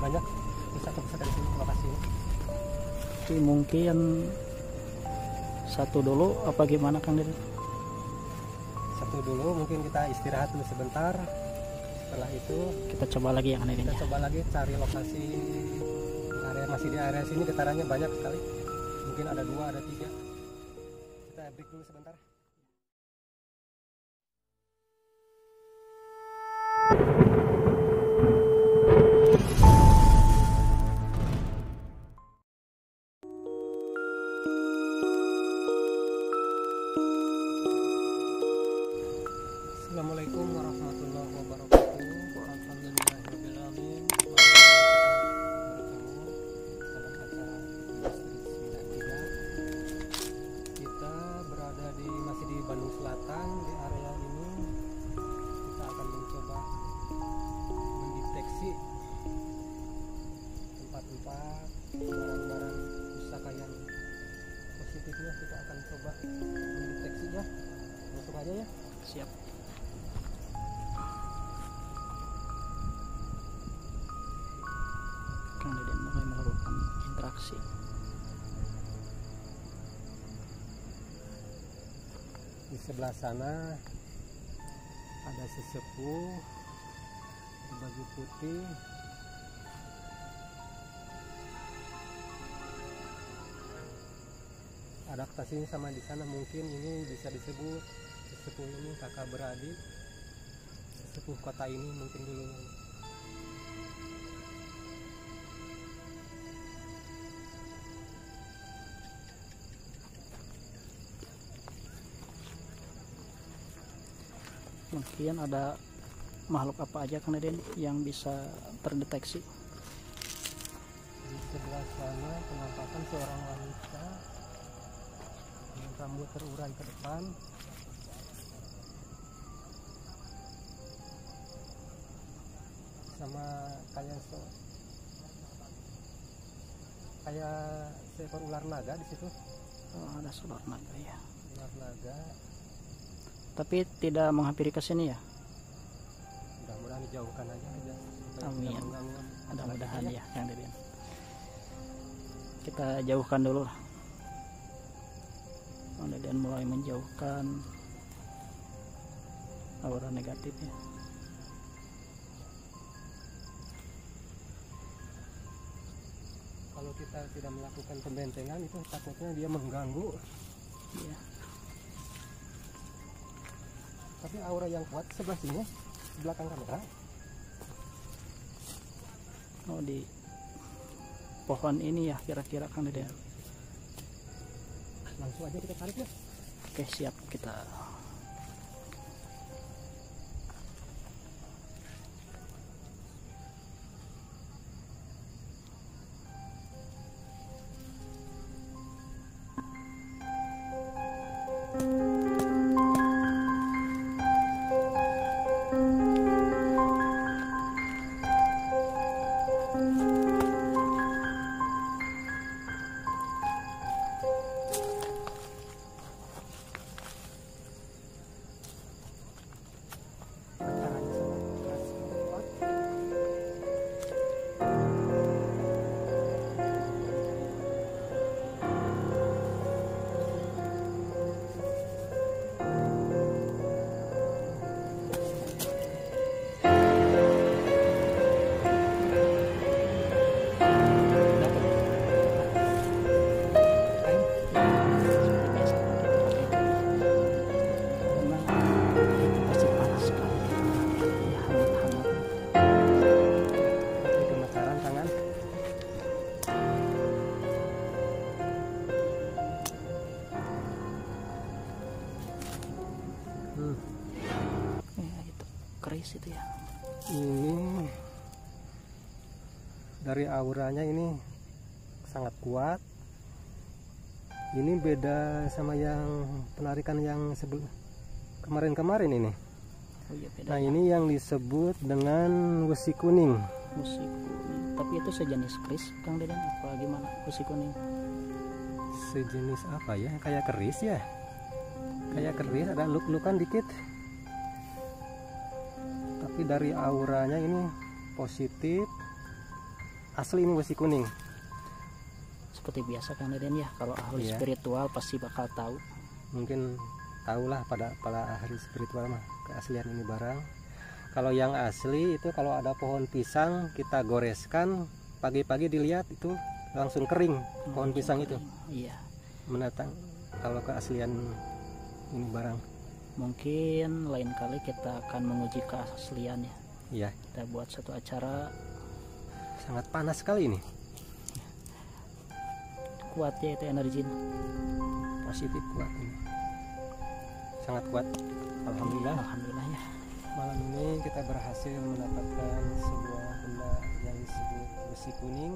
banyak wisata-wisata di sini lokasi ini. Jadi mungkin satu dulu apa gimana Kang Deden? Satu dulu mungkin kita istirahat dulu sebentar. Setelah itu Kita coba lagi yang Deden kita ya. coba lagi cari lokasi area, masih di area sini getarannya banyak sekali. Mungkin ada 2, ada 3. Kita break dulu sebentar. Assalamualaikum warahmatullahi wabarakatuh. Alhamdulillahirrahmanirrahim. Bertemu dalam acara Industri 93. Kita berada masih di Bandung Selatan. Di area ini kita akan mencoba mendeteksi tempat-tempat barang-barang pusaka yang positifnya. Kita akan coba mendeteksinya. Masuk aja ya. Siap. Kang Deden mulai melakukan interaksi. Di sebelah sana ada sesepuh berbaju putih. Adaptasinya sama di sana, mungkin ini bisa disebut sesepuh ini kakak beradik, sesepuh kota ini mungkin dulu. Mungkin ada makhluk apa aja Kang Deden yang bisa terdeteksi? Di sebelah sana penampakan seorang wanita dengan rambut terurai ke depan. Sama kayak seekor ular naga di situ. Oh, ada ular naga ya. Ular naga. Tapi tidak menghampiri ke sini ya. Mudah-mudahan dijauhkan aja supaya Amin. tidak mengganggu. Mudah-mudahan ya Kang Deden. Kita jauhkan dulu lah. Kang Deden mulai menjauhkan aura negatifnya. Kalau kita tidak melakukan pembentengan itu takutnya dia mengganggu. Iya. Tapi aura yang kuat sebelah sini, belakang kamera. Oh, di pohon ini ya kira-kira Kang Deden. Langsung aja kita tarik ya. Oke, siap, kita Caranya sangat kuat. Tapi gemetaran tangan. ya itu keris itu ya. Ini dari auranya ini sangat kuat. Ini beda sama yang penarikan yang kemarin-kemarin ini. Oh iya, beda. Nah, ini yang disebut dengan wesi kuning. Musik kuning. Tapi itu sejenis keris Kang Deden apa gimana? Musik kuning. Sejenis apa ya? Kayak keris ya? Kayak keris, ada luk-lukan dikit. Tapi dari auranya ini positif. asli ini besi kuning. Seperti biasa Kang Deden ya, kalau ahli Iya. spiritual pasti bakal tahu. Mungkin tahulah pada ahli spiritual mah keaslian ini barang. Kalau yang asli itu kalau ada pohon pisang kita goreskan, pagi-pagi dilihat itu langsung kering pohon pisang itu. Iya. Menatang kalau keaslian ini barang. Mungkin lain kali kita akan menguji keasliannya. Iya, Kita buat satu acara. sangat panas sekali ini. Kuat ya itu energinya. Positif kuat ini. Sangat kuat. Alhamdulillah. Alhamdulillah ya. Malam ini kita berhasil mendapatkan sebuah benda yang disebut besi kuning